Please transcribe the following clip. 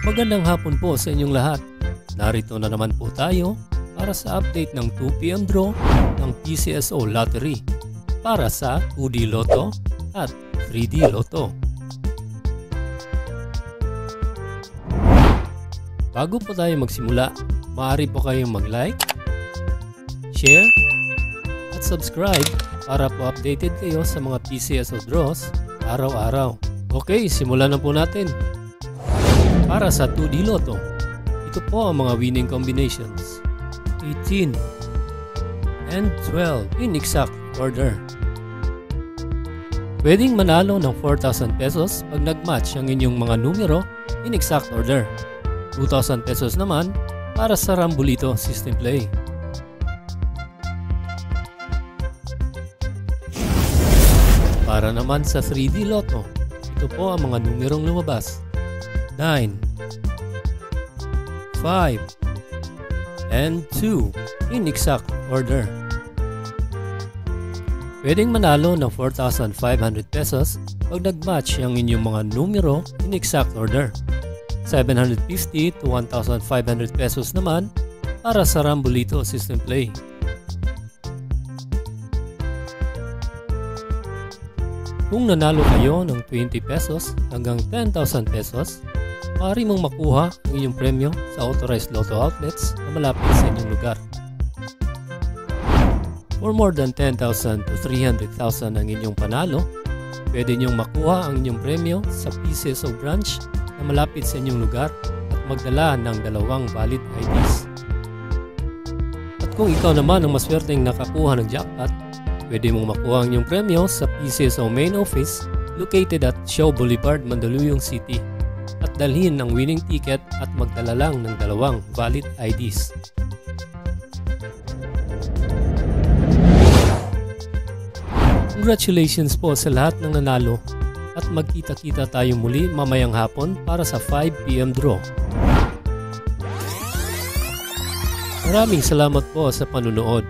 Magandang hapon po sa inyong lahat. Narito na naman po tayo para sa update ng 2 PM draw ng PCSO Lottery para sa 2D Lotto at 3D Lotto. Bago po tayo magsimula, maaari po kayong mag-like, share, at subscribe para po updated kayo sa mga PCSO draws araw-araw. Okay, simulan na po natin. Para sa 2D Lotto, ito po ang mga winning combinations: 18 and 12 in exact order. Pwedeng manalo ng 4,000 pesos pag nag-match ang inyong mga numero in exact order. 2,000 pesos naman para sa Rambolito System Play. Para naman sa 3D Lotto, ito po ang mga numerong lumabas: 9, 5, and 2 in exact order. Pwedeng manalo ng 4,500 pesos pag nag-match ang inyong mga numero in exact order. 750 to 1,500 pesos naman para sa Rambolito System Play. Kung nanalo kayo ng 20 pesos hanggang 10,000 pesos, maaari mong makuha ang inyong premyo sa authorized lotto outlets na malapit sa inyong lugar. For more than 10,000 to 300,000 ang inyong panalo, pwede niyong makuha ang inyong premyo sa PCSO branch na malapit sa inyong lugar at magdala ng 2 valid IDs. At kung ikaw naman ang maswerteng nakakuha ng jackpot, pwede mong makuha ang inyong premyo sa PCSO main office located at Shaw Boulevard, Mandaluyong City at dalhin ang winning ticket at magdala lang ng 2 valid IDs. Congratulations po sa lahat ng nanalo at magkita-kita tayo muli mamayang hapon para sa 5 PM draw. Maraming salamat po sa panunood.